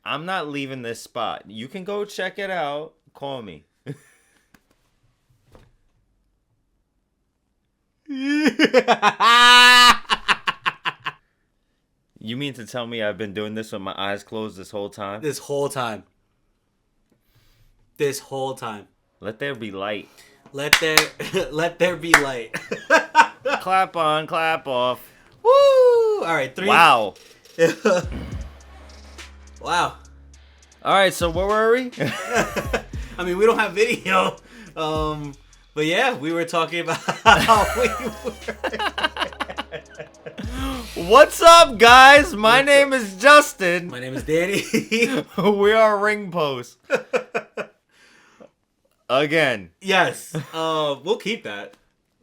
I'm not leaving this spot. You can go check it out. Call me. You mean to tell me I've been doing this with my eyes closed this whole time? This whole time. Let there be light. Let there be light. Clap on, clap off. Woo! All right, 3. Wow. Wow. All right, so where were we? I mean, we don't have video. But yeah, we were talking about how we were. What's up, guys? My name is Justin. My name is Danny. We are RINGPOST. Again. Yes. We'll keep that.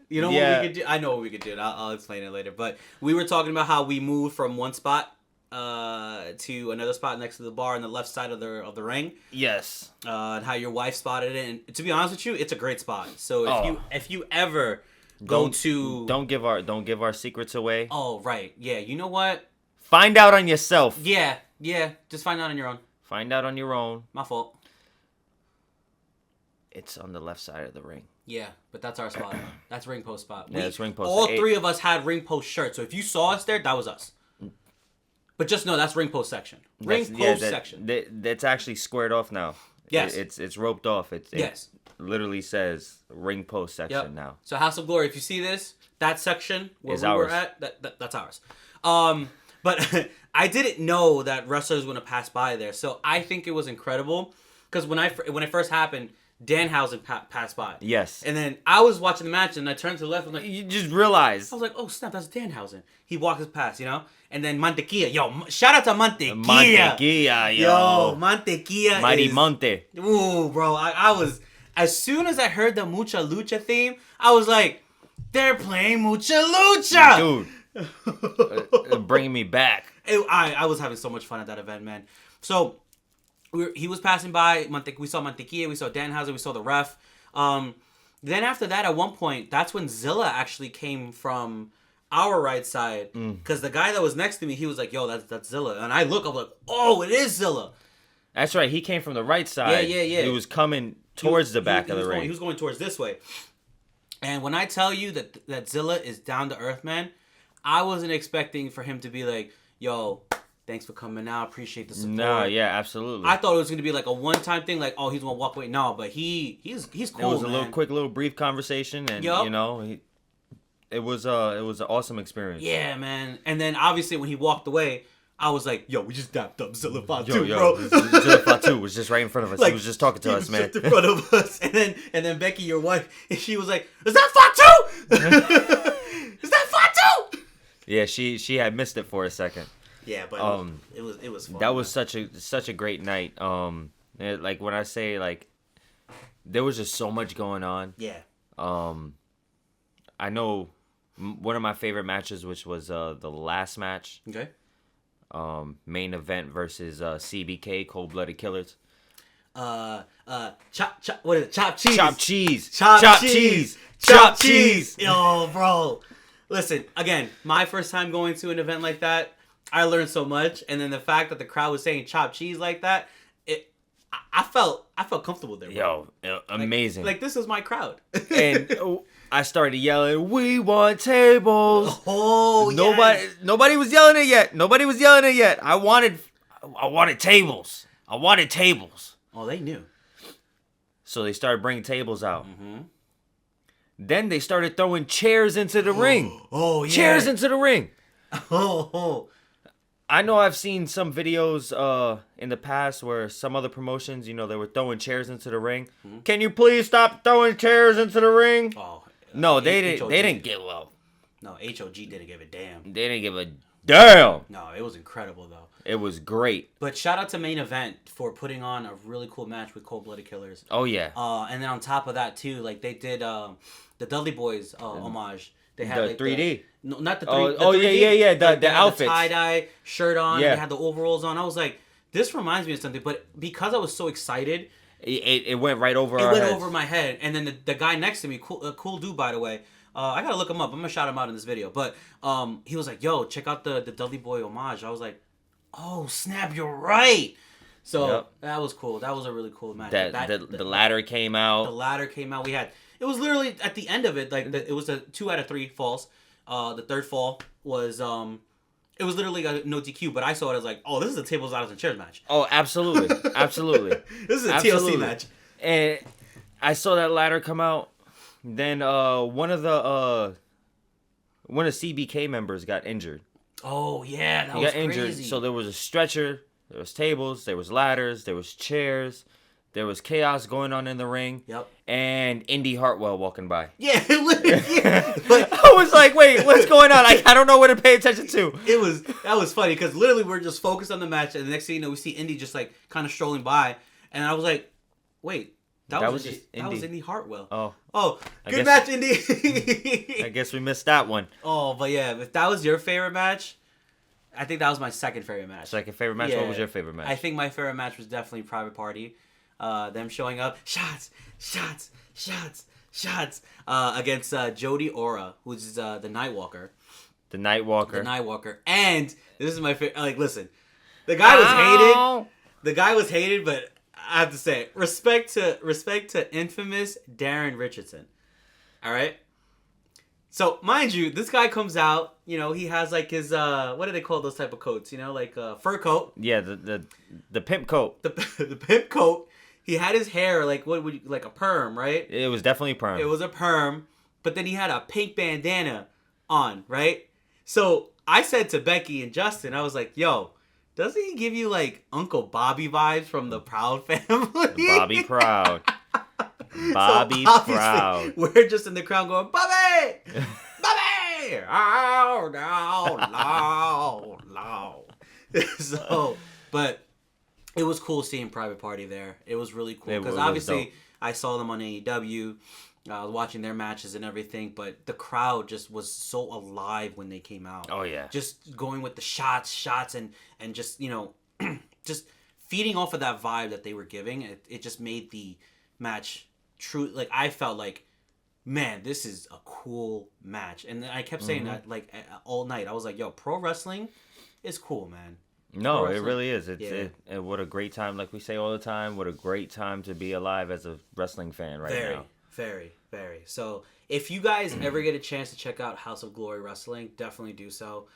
You know Yeah. what we could do? I know what we could do. I'll explain it later. But we were talking about how we moved from one spot to another spot next to the bar on the left side of the ring. Yes. And how your wife spotted it. And to be honest with you, it's a great spot. So if you ever don't give our secrets away. Oh, right. Yeah. You know what? Find out on yourself. Yeah. Just find out on your own. Find out on your own. My fault. It's on the left side of the ring. Yeah, but that's our spot. That's RINGPOST spot. Yeah, it's RINGPOST. All 3 of us had RINGPOST shirts. So if you saw us there, that was us. But just know that's RINGPOST section. RINGPOST section. That's actually squared off now. Yes. It's roped off. Yes. Literally says RINGPOST section now. So House of Glory, if you see this, that section where we were at, that's ours. But I didn't know that wrestlers were going to pass by there. So I think it was incredible. Because when it first happened, Danhausen passed by. Yes. And then I was watching the match and I turned to the left. I'm like, you just realized. I was like, oh snap, that's Danhausen. He walks past, you know? And then Mantequilla. Yo, shout out to Mantequilla. Mantequilla, yo. Mantequilla Mighty is... Monte. Ooh, bro. I was... As soon as I heard the Mucha Lucha theme, I was like, they're playing Mucha Lucha! Dude. Bringing me back. I was having so much fun at that event, man. So... he was passing by. We saw Mantequilla. We saw Danhausen. We saw the ref. Then after that, at one point, that's when Zilla actually came from our right side. Because the guy that was next to me, he was like, yo, that's Zilla. And I look, I'm like, oh, it is Zilla. That's right. He came from the right side. Yeah. He was coming towards the back of the ring. He was going towards this way. And when I tell you that Zilla is down to earth, man, I wasn't expecting for him to be like, yo... Thanks for coming out. Appreciate the support. No, yeah, absolutely. I thought it was going to be like a one-time thing, like, oh, he's going to walk away. No, but he's cool, It was a little brief conversation, and, you know, it was an awesome experience. Yeah, man. And then, obviously, when he walked away, I was like, yo, we just dapped up Zilla Fatu, bro. Zilla Fatu was just right in front of us. Like, he was just talking to us, man. Just in front of us. And then Becky, your wife, she was like, is that Fatu? Is that Fatu? Yeah, she had missed it for a second. Yeah, but it was fun. That was such a great night. Like when I say like, there was just so much going on. Yeah. I know one of my favorite matches, which was the last match. Okay. Main event versus CBK, Cold Blooded Killers. What is it? Chop cheese. Chop cheese. Chop cheese. Chop cheese. Yo, bro. Listen, again, my first time going to an event like that. I learned so much, and then the fact that the crowd was saying "chop cheese" like that, I felt comfortable there. Bro. Yo, amazing! Like this is my crowd. And I started yelling, "We want tables!" Oh, nobody was yelling it yet. Nobody was yelling it yet. I wanted tables. I wanted tables. Oh, they knew. So they started bringing tables out. Mm-hmm. Then they started throwing chairs into the ring. Oh, yeah. Chairs into the ring. Oh. I know I've seen some videos in the past where some other promotions, you know, they were throwing chairs into the ring. Mm-hmm. Can you please stop throwing chairs into the ring? Oh. No, they didn't. They didn't give up. No, HOG didn't give a damn. They didn't give a damn. No, it was incredible though. It was great. But shout out to Main Event for putting on a really cool match with Cold Blooded Killers. Oh yeah. And then on top of that too, like they did the Dudley Boys homage. They had the like 3D. No, not the 3D. Oh, 3D. Yeah. Like, the outfits. The tie-dye shirt on. Yeah. They had the overalls on. I was like, this reminds me of something. But because I was so excited, it went right over our heads. It went over my head. And then the guy next to me, cool dude by the way. I gotta look him up. I'm gonna shout him out in this video. But he was like, "Yo, check out the Dudley Boy homage." I was like, "Oh snap, you're right." So that was cool. That was a really cool match. The ladder came out. The ladder came out. It was literally at the end of it. Like it was a 2 out of 3 falls. The third fall was it was literally a no DQ, but I saw it as like, oh, this is a tables, ladders, and chairs match. Oh, absolutely, absolutely. This is a TLC match. And I saw that ladder come out. Then one of CBK members got injured. Oh yeah, that was crazy. Injured. So there was a stretcher, there was tables, there was ladders, there was chairs, there was chaos going on in the ring. Yep. And Indy Hartwell walking by. Yeah. I was like, wait, what's going on? I don't know what to pay attention to. That was funny because literally we're just focused on the match, and the next thing you know, we see Indy just like kind of strolling by, and I was like, wait, that was Indy Hartwell. Oh, good match, Indy. I guess we missed that one. Oh, but yeah, if that was your favorite match, I think that was my second favorite match. Second favorite match. Yeah. What was your favorite match? I think my favorite match was definitely Private Party. Them showing up, shots, against Jodi Aura, who's the Nightwalker. The Nightwalker. And this is my favorite. Like, listen, the guy was hated. The guy was hated, but I have to say, respect to infamous Daron Richardson. All right. So, mind you, this guy comes out, you know, he has like his, what do they call those type of coats? You know, like a fur coat. Yeah, the pimp coat. The pimp coat. He had his hair like like a perm, right? It was definitely perm. It was a perm, but then he had a pink bandana on, right? So I said to Becky and Justin, I was like, "Yo, doesn't he give you like Uncle Bobby vibes from the Proud family?" Bobby Proud. Bobby Proud. We're just in the crowd going, "Bobby, Bobby, oh no." So, but. It was cool seeing Private Party there. It was really cool because obviously I saw them on AEW, watching their matches and everything. But the crowd just was so alive when they came out. Oh yeah, just going with the shots, and just just feeding off of that vibe that they were giving. It just made the match true. Like I felt like, man, this is a cool match, and I kept saying that like all night. I was like, yo, pro wrestling is cool, man. No, it really is. What a great time, like we say all the time, what a great time to be alive as a wrestling fan now. Very, very. So, if you guys ever get a chance to check out House of Glory Wrestling, definitely do so.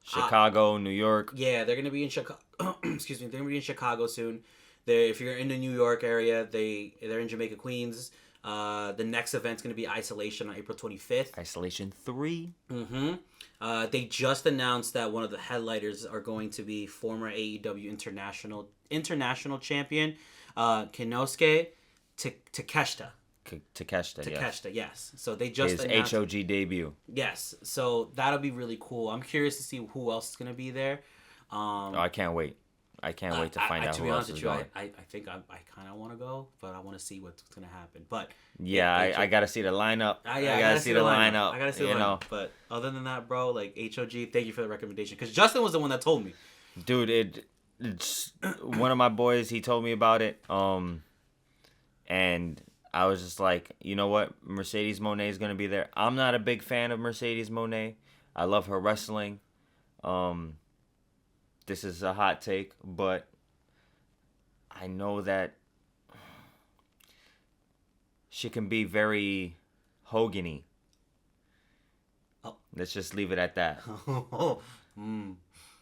Chicago, New York. Yeah, they're going to be in Chicago. Excuse me, they're going to be in Chicago soon. If you're in the New York area, they're in Jamaica, Queens. The next event's going to be Isolation on April 25th. Isolation 3. Mm-hmm. They just announced that one of the headliners are going to be former AEW international champion Konosuke Takeshita. Takeshita, yes. So they just announced his HOG debut. Yes. So that'll be really cool. I'm curious to see who else is going to be there. I can't wait. I can't wait to find out who else is going. I think I kind of want to go, but I want to see what's going to happen. But yeah, I got to see the lineup. I got to see the lineup. I got to see the lineup. But other than that, bro, like HOG, thank you for the recommendation. Because Justin was the one that told me. Dude, it's one of my boys. He told me about it. And I was just like, you know what? Mercedes Moné is going to be there. I'm not a big fan of Mercedes Moné. I love her wrestling. This is a hot take, but I know that she can be very Hogan-y. Oh. Let's just leave it at that.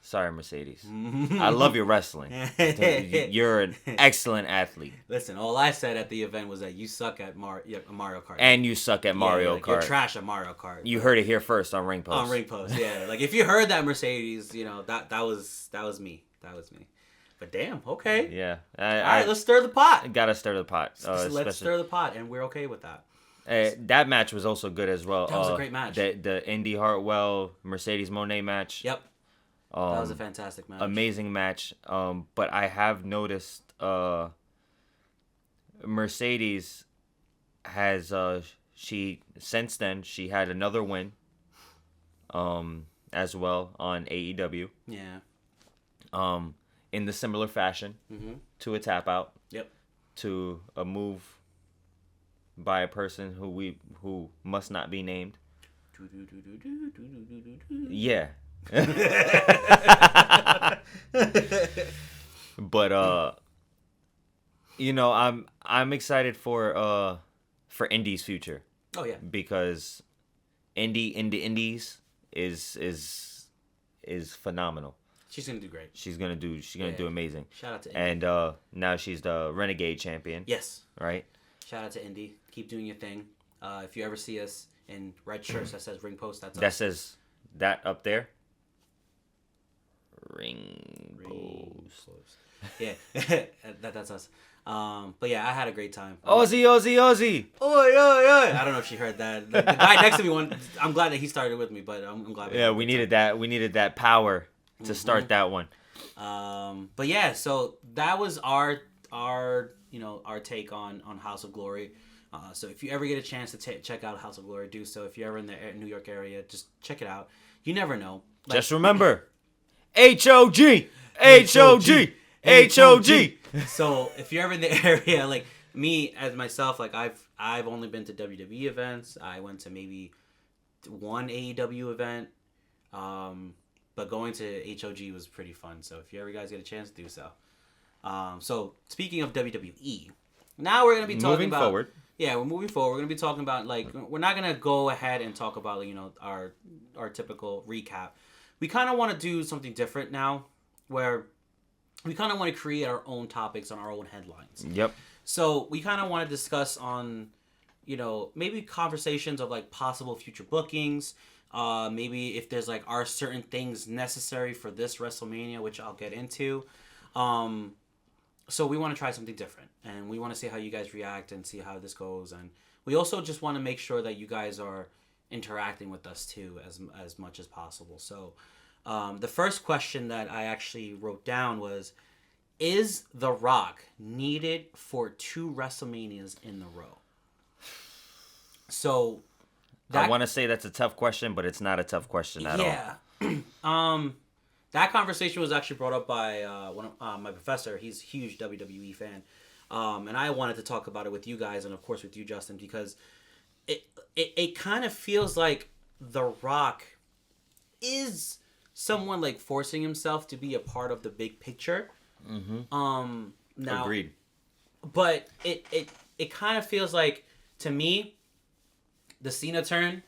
Sorry, Mercedes. I love your wrestling. You're an excellent athlete. Listen, all I said at the event was that you suck at Mario Kart. And you suck at Mario Kart. You're trash at Mario Kart. You heard it here first on RINGPOST. On RINGPOST, yeah. Like, if you heard that, Mercedes, you know, that was me. That was me. But damn, okay. Yeah. All right, let's stir the pot. Gotta stir the pot. Let's stir the pot, and we're okay with that. That match was also good as well. That was a great match. The Indy Hartwell Mercedes Moné match. Yep. That was a fantastic match. Amazing match. But I have noticed Mercedes has since then she had another win as well on AEW. Yeah. In the similar fashion to a tap out. Yep. To a move by a person who must not be named. Yeah. But you know, I'm excited for Indy's future. Oh yeah, because Indy in the Indies is phenomenal. She's gonna do great. She's gonna do amazing. Shout out to Indy. And now she's the Renegade champion. Yes. Right. Shout out to Indy. Keep doing your thing. If you ever see us in red shirts that says RINGPOST, that's us. That says that up there. RINGPOST. Yeah, that's us. But yeah, I had a great time. Aussie. Oi. I don't know if she heard that. The guy next to me, I'm glad that he started with me, but I'm glad. Yeah, we needed that. We needed that power to start that one. But yeah, so that was our take on House of Glory. So if you ever get a chance to check out House of Glory, do so. If you're ever in the New York area, just check it out. You never know. Just remember, HOG, HOG, HOG. So if you're ever in the area, like me as myself, like I've only been to WWE events. I went to maybe one AEW event. But going to HOG was pretty fun. So if you ever guys get a chance, do so. So speaking of WWE, now we're gonna be talking moving forward. Yeah, we're moving forward. We're gonna be talking about, like, we're not gonna go ahead and talk about, you know, our typical recap. We kind of want to do something different now, where we kind of want to create our own topics on our own headlines. Yep. So we kind of want to discuss on, you know, maybe conversations of like possible future bookings. Maybe if there's like are certain things necessary for this WrestleMania, which I'll get into. So we want to try something different, and we want to see how you guys react and see how this goes. And we also just want to make sure that you guys are interacting with us too as much as possible. So the first question that I actually wrote down was, is The Rock needed for 2 WrestleManias in a row? So I want to say that's a tough question, but it's not a tough question at all. That conversation was actually brought up by one of my professor. He's a huge WWE fan. And I wanted to talk about it with you guys and, of course, with you, Justin, because it kind of feels like The Rock is someone, like, forcing himself to be a part of the big picture. Mm-hmm. Now, agreed. But it kind of feels like, to me, the Cena turn,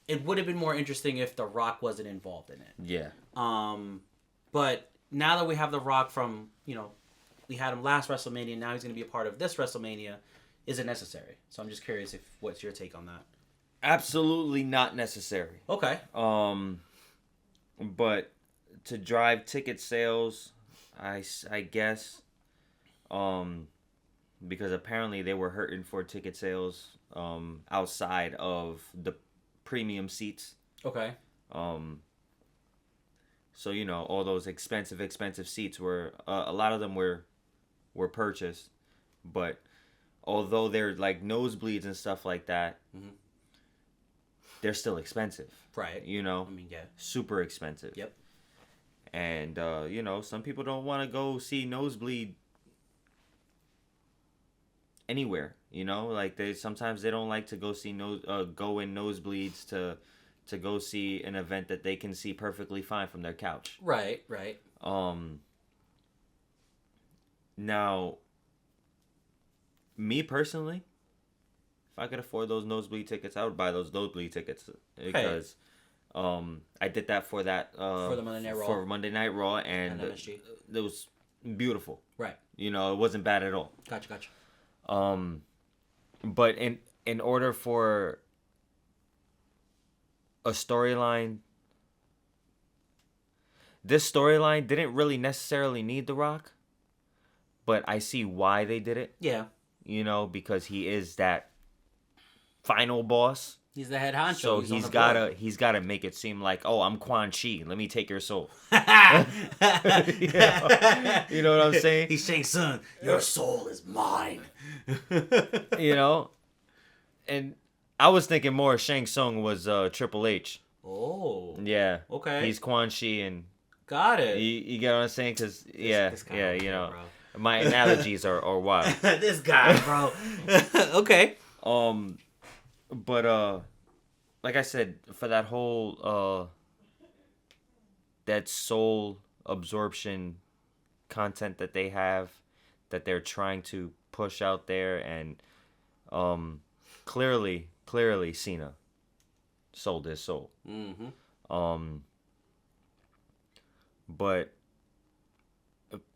it would have been more interesting if The Rock wasn't involved in it. Yeah. But now that we have The Rock from, you know, we had him last WrestleMania, now he's going to be a part of this WrestleMania, is it necessary? So I'm just curious what's your take on that? Absolutely not necessary. Okay. But to drive ticket sales, I guess, because apparently they were hurting for ticket sales outside of the premium seats. Okay. So, you know, all those expensive seats were, a lot of them were purchased, but although they're like nosebleeds and stuff like that, mm-hmm. they're still expensive. Right. You know? I mean, yeah. Super expensive. Yep. And, you know, some people don't want to go see nosebleed anywhere, you know? Like, sometimes they don't like to go see go in nosebleeds to go see an event that they can see perfectly fine from their couch. Right. Now, me personally, if I could afford those nosebleed tickets, I would buy those nosebleed tickets because I did that for the Monday Night Raw. For Monday Night Raw, and it was beautiful. Right. You know, it wasn't bad at all. Gotcha. But in order for a storyline, this storyline didn't really necessarily need The Rock, but I see why they did it. Yeah. You know, because he is that final boss. He's the head honcho. So he's gotta make it seem like, oh, I'm Quan Chi. Let me take your soul. You know what I'm saying? He's Shang Tsung. Your soul is mine. You know, and I was thinking more Shang Tsung was Triple H. Oh. Yeah. Okay. He's Quan Chi and. Got it. You get what I'm saying? Because you know, bro. My analogies are wild. This guy, bro. Okay. But like I said, for that whole that soul absorption content that they have, that they're trying to push out there, and clearly Cena sold his soul. But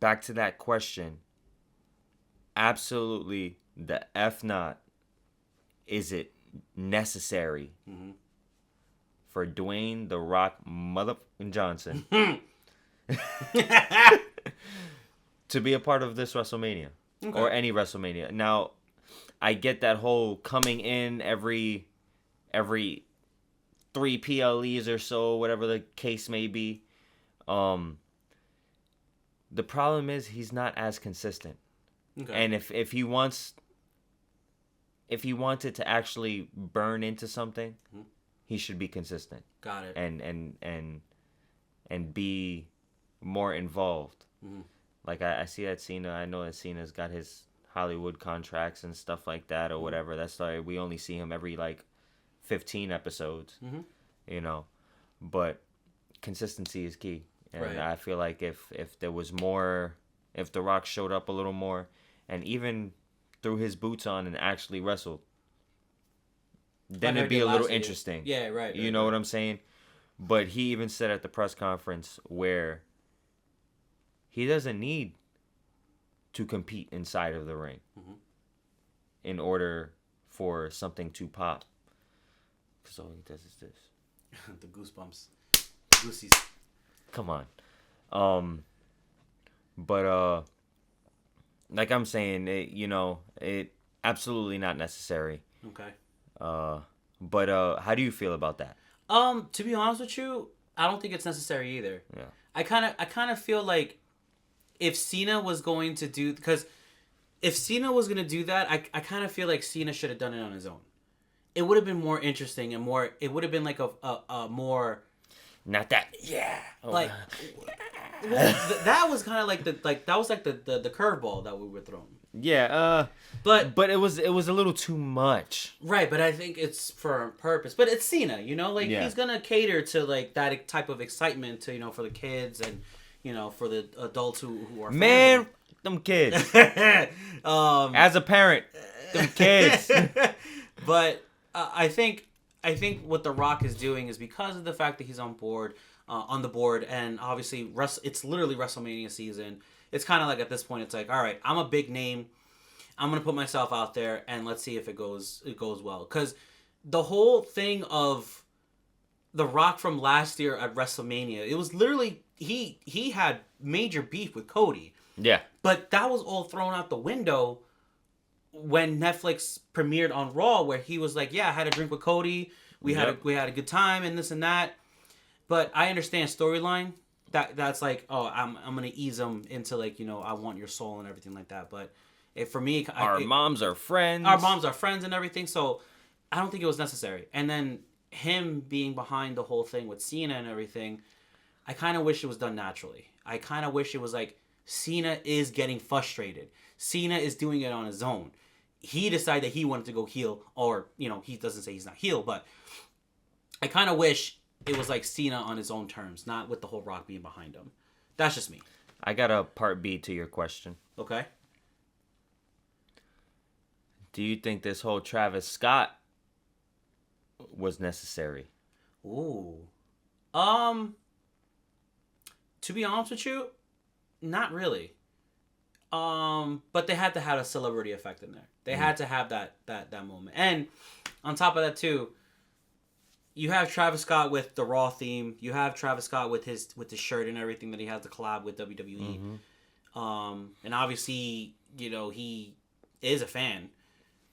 back to that question, absolutely the F not is it necessary for Dwayne The Rock motherfucking Johnson to be a part of this WrestleMania or any WrestleMania? Now, I get that whole coming in every 3 PLEs or so, whatever the case may be. The problem is he's not as consistent. And if he wanted to actually burn into something, he should be consistent. Got it. And be more involved. Like I see that Cena. I know that Cena's got his Hollywood contracts and stuff like that or whatever. That's why we only see him every 15 episodes. You know, but consistency is key. And I feel like if there was more, if The Rock showed up a little more, and even threw his boots on and actually wrestled, then it'd be a little interesting. Yeah, right. You know what I'm saying? But he even said at the press conference where he doesn't need to compete inside of the ring in order for something to pop. Because all he does is this. The goosebumps. The goosies. Come on. But like I'm saying, it absolutely not necessary. Okay. But how do you feel about that? To be honest with you, I don't think it's necessary either. Yeah. I kind of feel like if Cena was going to do, because if Cena was going to do that, I kind of feel like Cena should have done it on his own. It would have been more interesting and more. It would have been like a more. Not that. Yeah. Like. That was kind of like the curveball that we were thrown. Yeah. But it was a little too much. Right, but I think it's for a purpose. But it's Cena, he's gonna cater to that type of excitement to for the kids and for the adults who are man, them kids. As a parent, them kids. But I think what The Rock is doing is because of the fact that he's on the board, and obviously it's literally WrestleMania season. It's kind of like at this point, it's like, all right, I'm a big name. I'm gonna put myself out there, and let's see if it goes well. Because the whole thing of The Rock from last year at WrestleMania, it was literally he had major beef with Cody. Yeah. But that was all thrown out the window when Netflix premiered on Raw, where he was like, "Yeah, I had a drink with Cody. We had a good time and this and that." But I understand storyline. That's like, oh, I'm gonna ease them into I want your soul and everything like that. But for me, our moms are friends. Our moms are friends and everything. So I don't think it was necessary. And then him being behind the whole thing with Cena and everything, I kind of wish it was done naturally. I kind of wish it was like Cena is getting frustrated. Cena is doing it on his own. He decided that he wanted to go heel, or he doesn't say he's not heel, but I kind of wish it was like Cena on his own terms, not with the whole Rock being behind him. That's just me. I got a part B to your question. Okay. Do you think this whole Travis Scott was necessary? Ooh. To be honest with you, not really. But they had to have a celebrity effect in there. They had to have that moment. And on top of that too, you have Travis Scott with the Raw theme. You have Travis Scott with his shirt and everything that he has to collab with WWE. And obviously, he is a fan.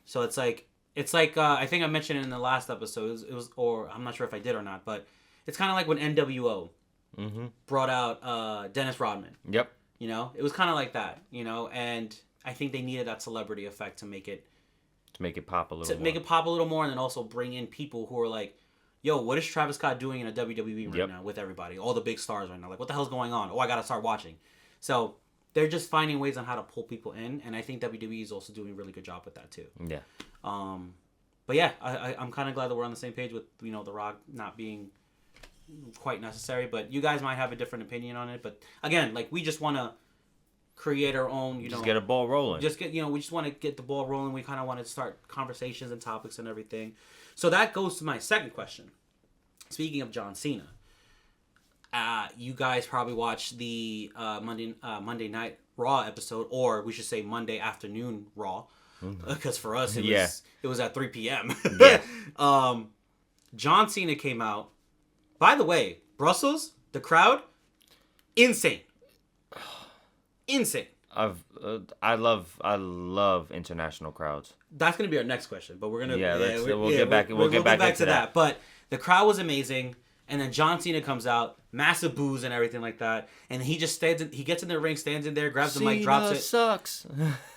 So it's like I think I mentioned it in the last episode. It was or I'm not sure if I did or not, but it's kind of like when NWO brought out Dennis Rodman. Yep. It was kind of like that, and I think they needed that celebrity effect to make it pop a little more. To make it pop a little more, and then also bring in people who are like, yo, what is Travis Scott doing in a WWE right now with everybody? All the big stars right now. Like, what the hell's going on? Oh, I got to start watching. So they're just finding ways on how to pull people in, and I think WWE is also doing a really good job with that too. Yeah. But yeah, I'm kind of glad that we're on the same page with, The Rock not being quite necessary, but you guys might have a different opinion on it. But again, we just want to create our own, just get a ball rolling. We just want to get the ball rolling. We kind of want to start conversations and topics and everything. So that goes to my second question. Speaking of John Cena, you guys probably watched the Monday Night Raw episode, or we should say Monday afternoon Raw, because for us it was at 3 p.m. Yeah. John Cena came out. By the way, Brussels, the crowd, insane. Insane. I love international crowds. That's gonna be our next question, but we're gonna we'll get back to that. But the crowd was amazing, and then John Cena comes out, massive boos and everything like that, and he just he gets in the ring, stands in there, grabs the mic, drops it. Sucks.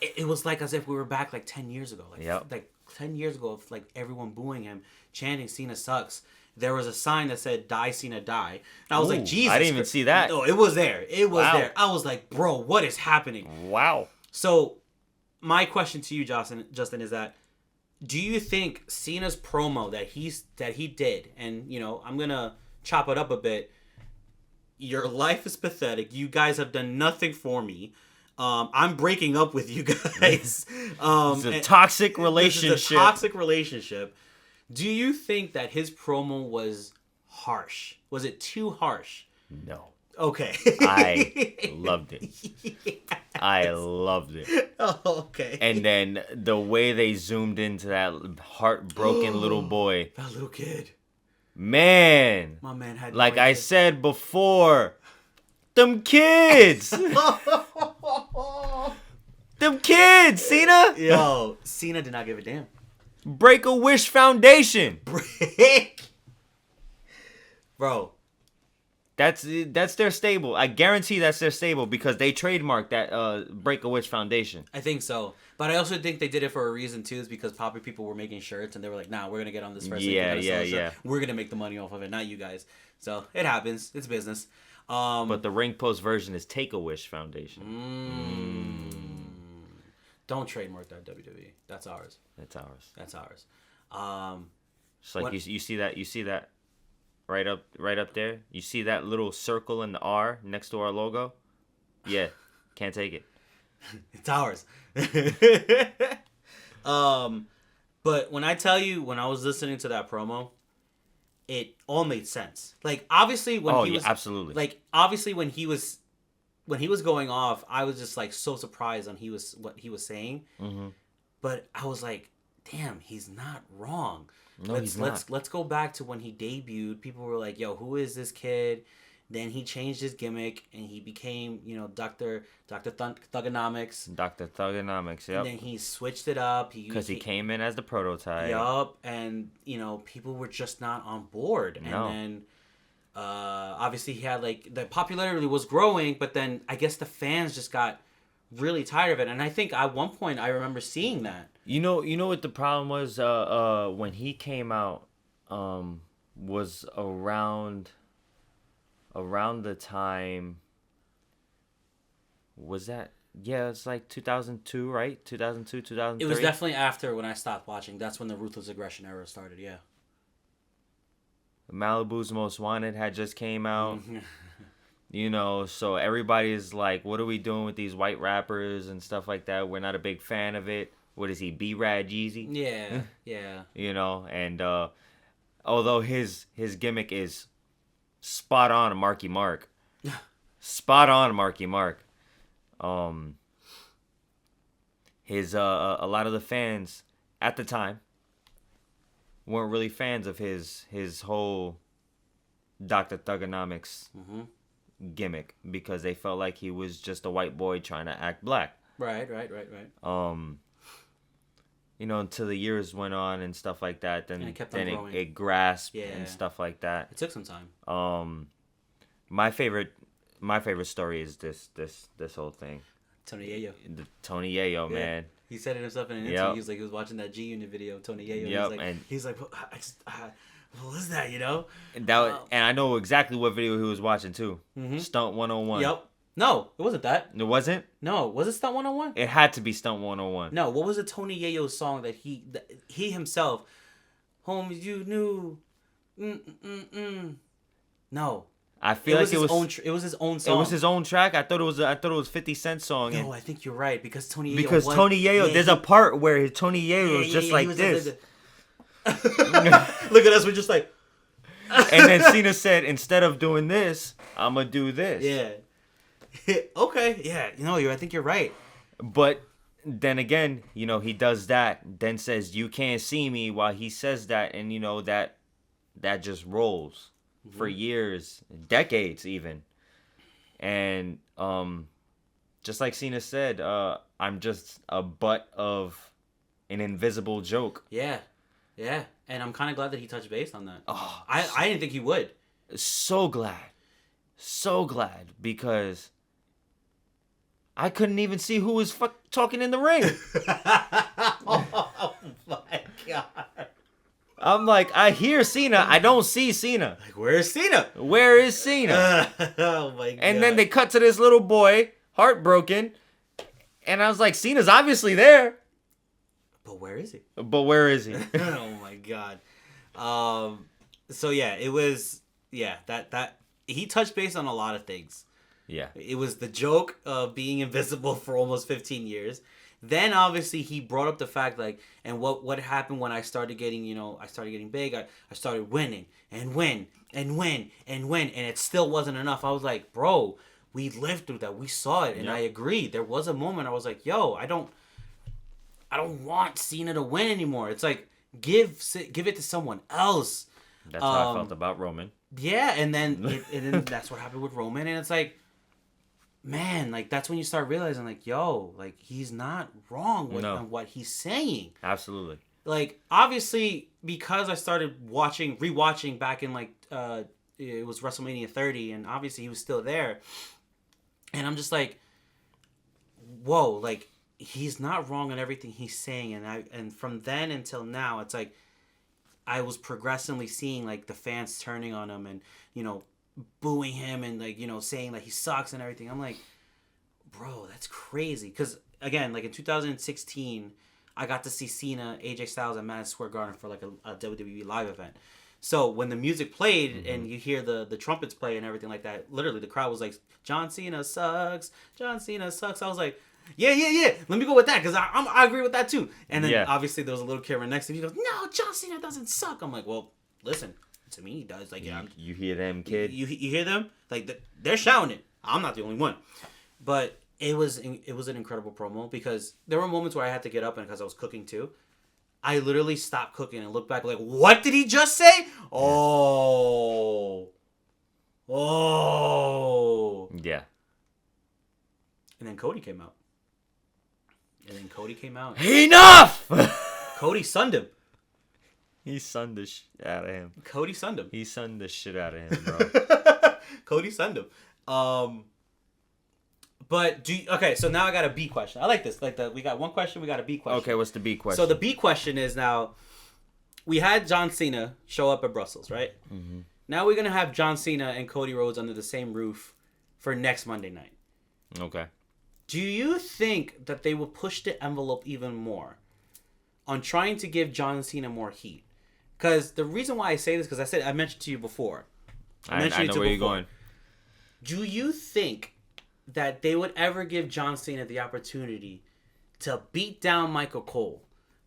It was like as if we were back like 10 years ago, like 10 years ago of like everyone booing him, chanting "Cena sucks." There was a sign that said "Die Cena Die," and I was like, "Jesus!" I didn't even see that. No, it was there. It was there. I was like, "Bro, what is happening?" Wow. So, my question to you, Justin, is that do you think Cena's promo that he did, and I'm gonna chop it up a bit. Your life is pathetic. You guys have done nothing for me. I'm breaking up with you guys. It's a toxic relationship. This is a toxic relationship. Do you think that his promo was harsh? Was it too harsh? No. Okay. I loved it. Yes. I loved it. Oh, okay. And then the way they zoomed into that heartbroken little boy. That little kid. Man. My man had like I said before, them kids. Them kids, Cena. Yo, Cena did not give a damn. Break-A-Wish Foundation. Bro. That's their stable. I guarantee that's their stable because they trademarked that Break-A-Wish Foundation. I think so. But I also think they did it for a reason too, is because probably people were making shirts and they were like, nah, we're going to get on this first. Yeah. We're going to make the money off of it, not you guys. So it happens. It's business. But the RINGPOST version is Take-A-Wish Foundation. Don't trademark that, WWE. That's ours. That's ours. That's ours. It's like you see that right up there. You see that little circle in the R next to our logo? Yeah, can't take it. It's ours. But when I tell you, when I was listening to that promo, it all made sense. Like obviously when he was absolutely. Like obviously when he was going off, I was just like so surprised on what he was saying. Mm-hmm. But I was like, damn, he's not wrong. No, he's not. Let's go back to when he debuted. People were like, yo, who is this kid? Then he changed his gimmick and he became, Dr. Thugonomics. Dr. Thugonomics, yep. And then he switched it up. Because he came in as the prototype. Yup. And, people were just not on board. No. And then, obviously he had, the popularity was growing, but then I guess the fans just got really tired of it. And I think at one point I remember seeing that. You know what the problem was? When he came out, was around the time. Was that? Yeah, it's like 2002, right? 2002, 2003. It was definitely after when I stopped watching. That's when the Ruthless Aggression era started. Yeah. Malibu's Most Wanted had just came out. So everybody's like, what are we doing with these white rappers and stuff like that? We're not a big fan of it. What is he, B-Rad Jeezy? Yeah. And although his gimmick is spot on Marky Mark. Spot on Marky Mark. His a lot of the fans at the time weren't really fans of his whole Dr. Thugonomics gimmick because they felt like he was just a white boy trying to act black. Right. Until the years went on and stuff like that, then it grasped and stuff like that. It took some time. My favorite story is this whole thing. Tony Yayo. Tony Yayo, man. He said it himself in an interview. He was like, he was watching that G Unit video of Tony Yayo. Yep. He's like, what is that? And I know exactly what video he was watching too. Mm-hmm. Stunt 101. Yep. No, it wasn't that. It wasn't? No, was it Stunt 101? It had to be Stunt 101. No, what was the Tony Yayo song that he himself, homies, you knew, No. I feel like it was his own song. It was his own track. I thought it was 50 Cent's song. No, I think you're right because Tony Yayo. Because Tony Yayo, there's a part where Tony Yayo was just like this. Look at us. We're just like. And then Cena said, instead of doing this, I'm gonna do this. Yeah. Okay. Yeah. I think you're right. But then again, he does that. Then says, "You can't see me," while he says that, and that just rolls. For years, decades even. And just like Cena said, I'm just a butt of an invisible joke. Yeah. And I'm kind of glad that he touched base on that. Oh, I didn't think he would. So glad, because I couldn't even see who was talking in the ring. Oh my god. I'm like, I hear Cena, I don't see Cena. Like, where's Cena? Where is Cena? Oh my god. And then they cut to this little boy, heartbroken, and I was like, Cena's obviously there. But where is he? Oh my god. So yeah, it was that he touched base on a lot of things. Yeah. It was the joke of being invisible for almost 15 years. Then obviously he brought up the fact and what happened when I started getting big. I started winning and it still wasn't enough. I was like, bro, we lived through that. We saw it, and I agree. There was a moment I was like, yo, I don't want Cena to win anymore. It's like give it to someone else. That's how I felt about Roman. Yeah, and then that's what happened with Roman, and it's like, man, that's when you start realizing, yo, he's not wrong with what he's saying. Absolutely. Obviously, because I started rewatching back in, it was WrestleMania 30, and obviously he was still there. And I'm just like, whoa, he's not wrong in everything he's saying. And from then until now, it's like, I was progressively seeing, the fans turning on him and, booing him and saying he sucks and everything. I'm like, bro, that's crazy. Because again, in 2016, I got to see Cena, AJ Styles at Madison Square Garden for a WWE live event. So when the music played and you hear the trumpets play and everything like that, literally the crowd was like, John Cena sucks. John Cena sucks. I was like, yeah. Let me go with that because I agree with that too. And then obviously there was a little kid right next to me. He goes, no, John Cena doesn't suck. I'm like, well, listen. To me, he does. You hear them, kid? You hear them? They're shouting it. I'm not the only one. But it was an incredible promo because there were moments where I had to get up and because I was cooking too. I literally stopped cooking and looked back what did he just say? Oh. Yeah. And then Cody came out. Enough! Cody sunned him. He sunned the shit out of him. Cody sunned him. He sunned the shit out of him, bro. Cody sunned him. But so now I got a B question. I like this. We got one question, we got a B question. Okay, what's the B question? So the B question is now, we had John Cena show up at Brussels, right? Mm-hmm. Now we're going to have John Cena and Cody Rhodes under the same roof for next Monday night. Okay. Do you think that they will push the envelope even more on trying to give John Cena more heat? Because the reason why I say this, because I mentioned to you before. I know where you're going. Do you think that they would ever give John Cena the opportunity to beat down Michael Cole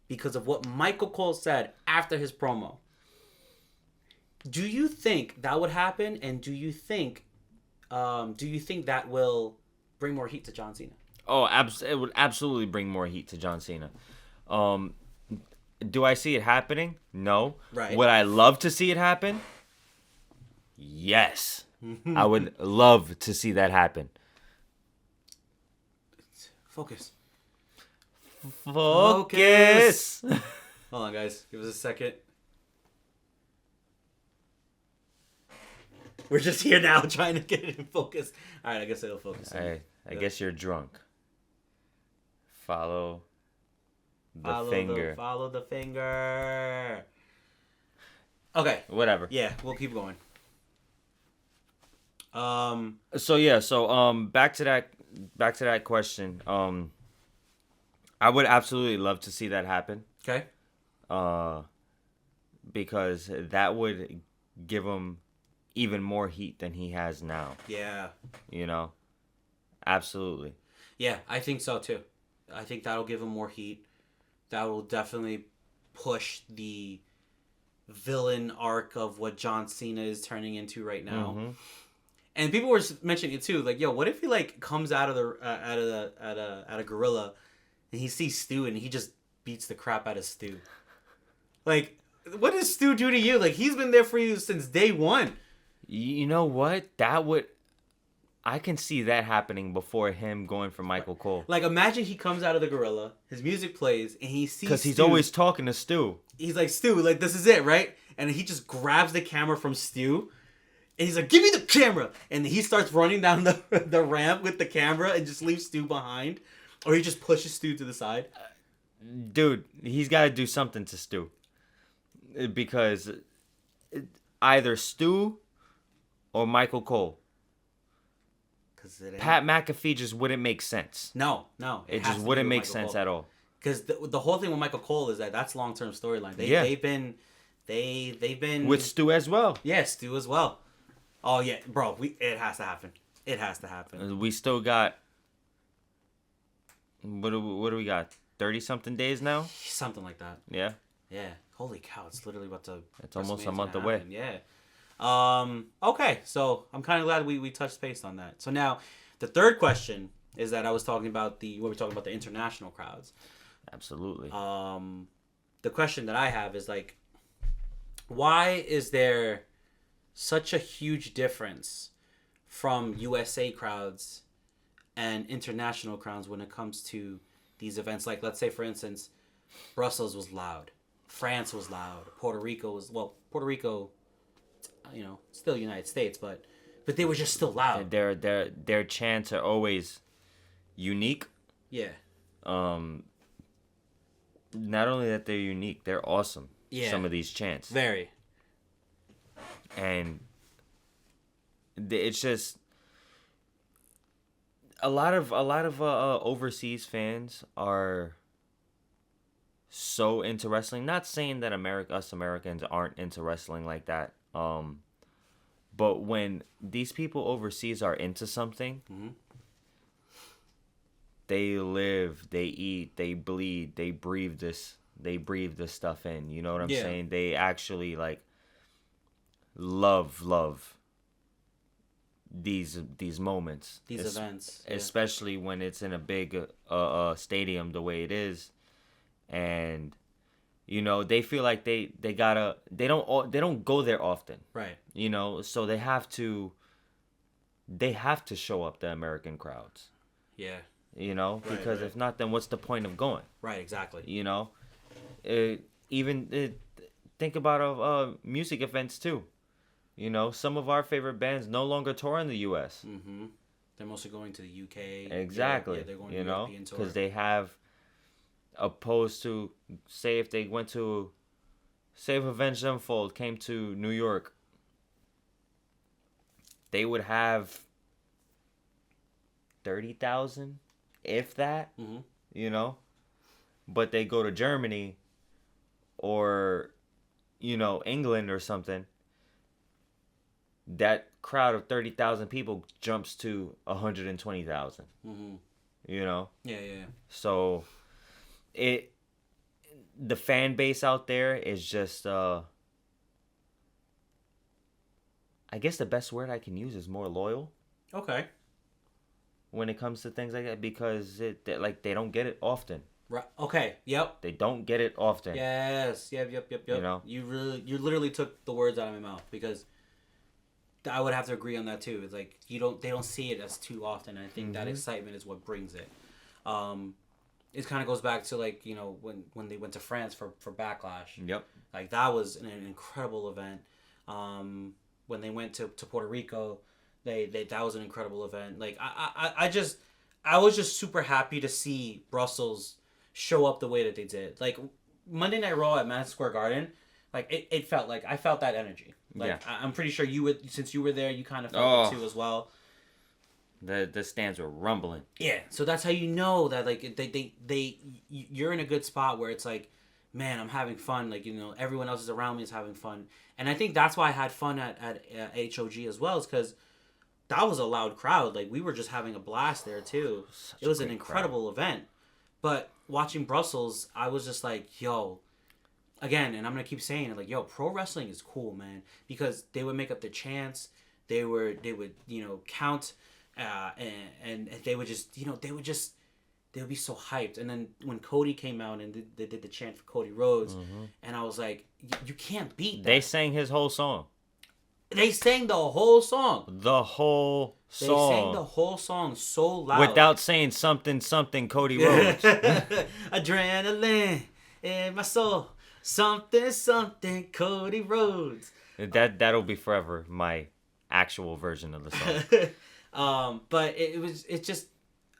because of what Michael Cole said after his promo? Do you think that would happen? And do you think that will bring more heat to John Cena? Oh, it would absolutely bring more heat to John Cena. Do I see it happening? No. Right. Would I love to see it happen? Yes. I would love to see that happen. Focus. Hold on, guys. Give us a second. We're just here now trying to get it in focus. All right, I guess it'll focus. I guess you're drunk. Follow the finger. Follow the finger. Okay. Whatever. Yeah, we'll keep going. So back to that question. I would absolutely love to see that happen. Okay. Because that would give him even more heat than he has now. Yeah. You know? Absolutely. Yeah, I think so too. I think that'll give him more heat. That will definitely push the villain arc of what John Cena is turning into right now. Mm-hmm. And people were mentioning it too, like, yo, what if he like comes out of a gorilla and he sees Stu and he just beats the crap out of Stu? Like, what does Stu do to you? Like, he's been there for you since day one. You know what? I can see that happening before him going for Michael Cole. Like, imagine he comes out of the gorilla, his music plays, and he sees because he's always talking to Stu. He's like, Stu, like, this is it, right? And he just grabs the camera from Stu, and he's like, give me the camera! And he starts running down the ramp with the camera and just leaves Stu behind. Or he just pushes Stu to the side. Dude, he's got to do something to Stu. Because either Stu or Michael Cole. Pat McAfee just wouldn't make sense. No. It just wouldn't make sense at all. Because the whole thing with Michael Cole is that's long-term storyline. They've been with Stu as well. Yeah, Stu as well. Oh yeah, bro. It has to happen. It has to happen. We still got. What do we got? 30-something days now. Something like that. Yeah. Yeah. Holy cow! It's literally about to. It's almost a month away. Yeah. Okay, so I'm kind of glad we touched base on that. So now, the third question is that I was talking about the international crowds. Absolutely. The question that I have is like, why is there such a huge difference from USA crowds and international crowds when it comes to these events? Like, let's say for instance, Brussels was loud, France was loud, Puerto Rico, still United States, but they were just still loud. Their chants are always unique. Yeah. Not only that they're unique, they're awesome. Yeah. Some of these chants. Very. And it's just a lot of overseas fans are so into wrestling. Not saying that us Americans aren't into wrestling like that. But when these people overseas are into something, mm-hmm. They live, they eat, they bleed, they breathe this stuff in. You know what I'm saying? They actually like love these moments, events, especially when it's in a big stadium the way it is, and they feel like they don't go there often, right? So they have to show up the American crowds, because if not, then what's the point of going? Right, exactly. Think about music events too. Some of our favorite bands no longer tour in the U.S. Mm-hmm. They're mostly going to the U.K. Exactly. Yeah, they're going to the European tour. Because they have, opposed to, say if Avenged Sevenfold came to New York, they would have 30,000, if that, mm-hmm. But they go to Germany or, England or something, that crowd of 30,000 people jumps to 120,000. Mm-hmm. Yeah. So the fan base out there is just I guess the best word I can use is more loyal. Okay. When it comes to things like that, because they don't get it often. Right. Okay. Yep. They don't get it often. Yes. Yep. You literally took the words out of my mouth, because I would have to agree on that too. It's like they don't see it as too often, and I think that excitement is what brings it. It kind of goes back to like when they went to France for Backlash. Yep. Like that was an incredible event. When they went to Puerto Rico, that was an incredible event. Like I was just super happy to see Brussels show up the way that they did. Like Monday Night Raw at Madison Square Garden, like it felt like I felt that energy. Like I'm pretty sure since you were there, you kind of felt it too as well. The stands were rumbling. Yeah, so that's how you know that like you're in a good spot where it's like man, I'm having fun. Like, everyone else is around me is having fun. And I think that's why I had fun at HOG as well, is because that was a loud crowd. Like, we were just having a blast there, too. It was an incredible event. But watching Brussels, I was just like, yo, again, and I'm going to keep saying it, like, yo, pro wrestling is cool, man. Because they would make up their chants. They would count. And they would just, they would be so hyped. And then when Cody came out and they did the chant for Cody Rhodes, and I was like, you can't beat that. They sang his whole song. They sang the whole song. The whole song. They sang the whole song so loud. Without saying something, Cody Rhodes. Adrenaline in my soul. Something, Cody Rhodes. That'll be forever my actual version of the song. But it's just,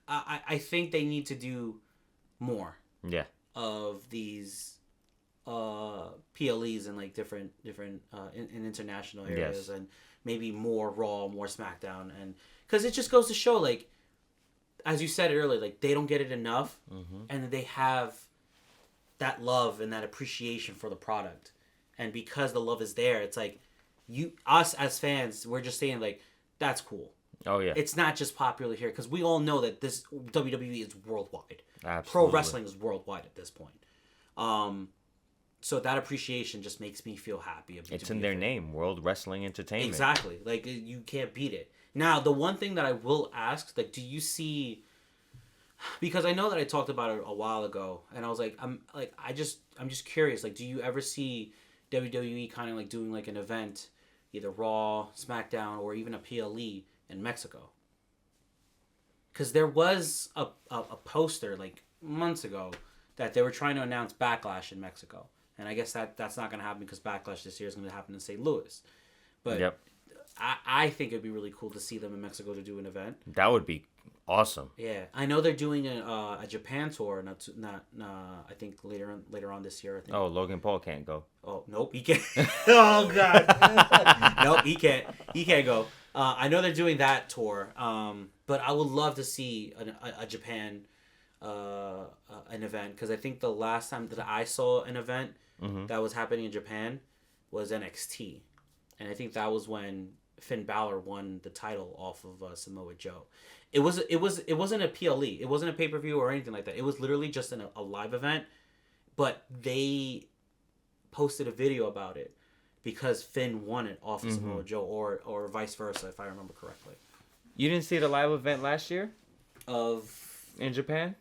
I think they need to do more. Yeah. Of these PLEs in like different in international areas, and maybe more Raw, more SmackDown, and because it just goes to show, like, as you said earlier, like, they don't get it enough, and they have that love and that appreciation for the product, and because the love is there, it's like us as fans, we're just saying, like, that's cool. Oh yeah, it's not just popular here, because we all know that this WWE is worldwide. Absolutely. Pro wrestling is worldwide at this point. So that appreciation just makes me feel happy. It's in their name, World Wrestling Entertainment. Exactly. Like, you can't beat it. Now, the one thing that I will ask, like, do you see? Because I know that I talked about it a while ago, and I was like, I'm just curious. Like, do you ever see WWE kind of like doing like an event, either Raw, SmackDown, or even a PLE in Mexico? Because there was a poster like months ago that they were trying to announce Backlash in Mexico. And I guess that's not going to happen because Backlash this year is going to happen in St. Louis. But I think it'd be really cool to see them in Mexico to do an event. That would be awesome. Yeah, I know they're doing a Japan tour. Not I think later on this year. I think. Oh, Logan Paul can't go. Oh nope, he can't. Oh god, nope, he can't. He can't go. I know they're doing that tour. But I would love to see a Japan an event, because I think the last time that I saw an event that was happening in Japan was NXT, and I think that was when Finn Balor won the title off of Samoa Joe. It wasn't a PLE. It wasn't a pay-per-view or anything like that. It was literally just a live event, but they posted a video about it because Finn won it off of Samoa Joe, or vice versa, if I remember correctly. You didn't see the live event last year? In Japan?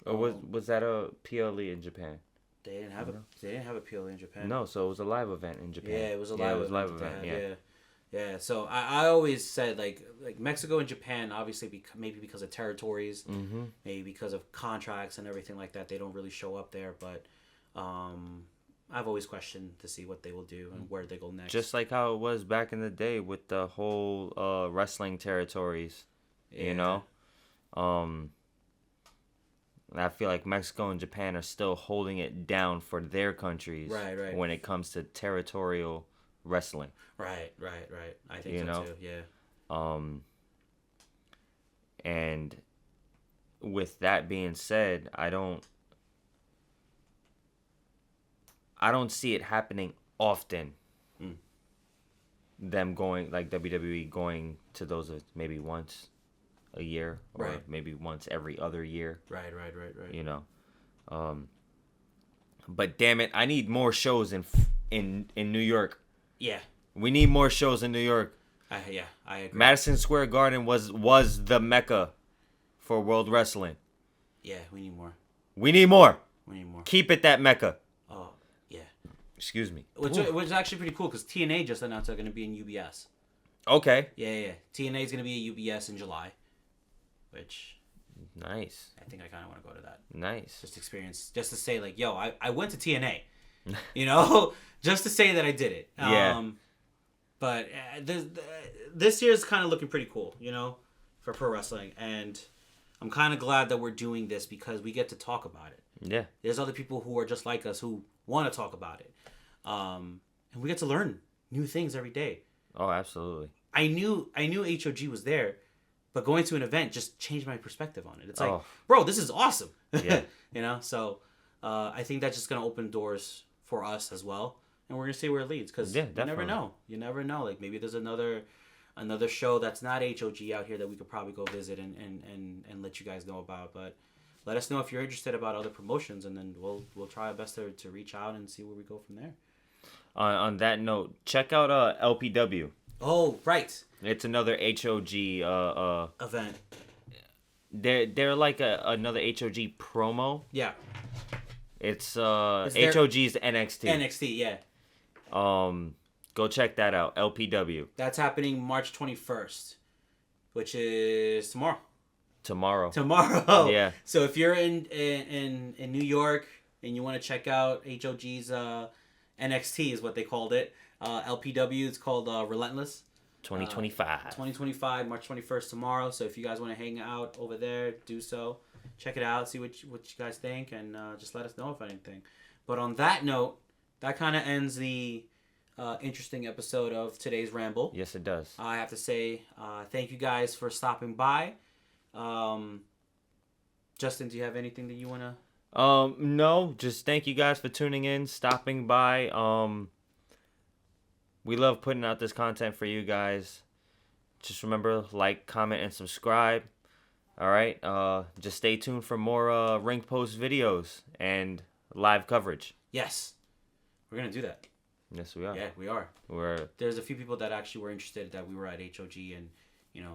Or was that a PLE in Japan? They didn't have a PLE in Japan. No, so it was a live event in Japan. Yeah, it was a live event. Yeah. So I always said like Mexico and Japan, obviously maybe because of territories, maybe because of contracts and everything like that, they don't really show up there. But I've always questioned to see what they will do and where they go next. Just like how it was back in the day with the whole wrestling territories, you know. I feel like Mexico and Japan are still holding it down for their countries, right. when it comes to territorial wrestling. Right. I think so too. Yeah. And with that being said, I don't see it happening often. Them going, like WWE going to those maybe once a year, or maybe once every other year. Right. You know, but damn it, I need more shows in New York. Yeah, we need more shows in New York. I agree. Madison Square Garden was the mecca for World Wrestling. Yeah, we need more. We need more. Keep it that mecca. Oh yeah. Excuse me. Which is actually pretty cool, because TNA just announced they're going to be in UBS. Okay. Yeah. TNA is going to be at UBS in July. Which, nice. I think I kind of want to go to that. Nice. Just to say, like, yo, I went to TNA, you know, just to say that I did it. Yeah. But this year's kind of looking pretty cool, you know, for pro wrestling, and I'm kind of glad that we're doing this because we get to talk about it. Yeah. There's other people who are just like us who want to talk about it, and we get to learn new things every day. Oh, absolutely. I knew HOG was there. But going to an event just changed my perspective on it. It's like, bro, this is awesome. Yeah. You know, so I think that's just gonna open doors for us as well, and we're gonna see where it leads. Because you never know. You never know. Like maybe there's another show that's not HOG out here that we could probably go visit and let you guys know about. But let us know if you're interested about other promotions, and then we'll try our best to reach out and see where we go from there. On that note, check out LPW. Oh, right. It's another HOG event. They're like another HOG promo. Yeah. It's HOG's NXT. NXT, yeah. Go check that out. LPW. That's happening March 21st, which is tomorrow. Tomorrow. Yeah. So if you're in New York and you want to check out HOG's NXT is what they called it. LPW is called Relentless. 2025. 2025, March 21st tomorrow. So if you guys want to hang out over there, do so. Check it out. See what you guys think, and just let us know if anything. But on that note, that kind of ends the interesting episode of today's Ramble. Yes, it does. I have to say thank you guys for stopping by. Justin, do you have anything that you want to... No, just thank you guys for tuning in, stopping by. We love putting out this content for you guys. Just remember, like, comment, and subscribe. All right. Just stay tuned for more RINGPOST videos and live coverage. Yes, we're gonna do that. Yes, we are. Yeah, we are. There's a few people that actually were interested that we were at HOG and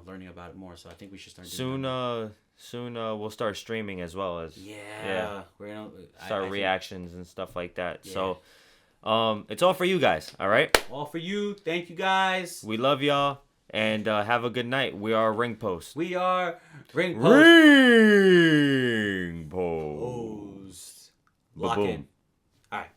learning about it more. So I think we should start doing that. Soon we'll start streaming as well as we're gonna start reactions and stuff like that. Yeah. So it's all for you guys. All right. All for you. Thank you guys. We love y'all. And have a good night. We are RINGPOST. We are RINGPOST. RINGPOST. Lock in. All right.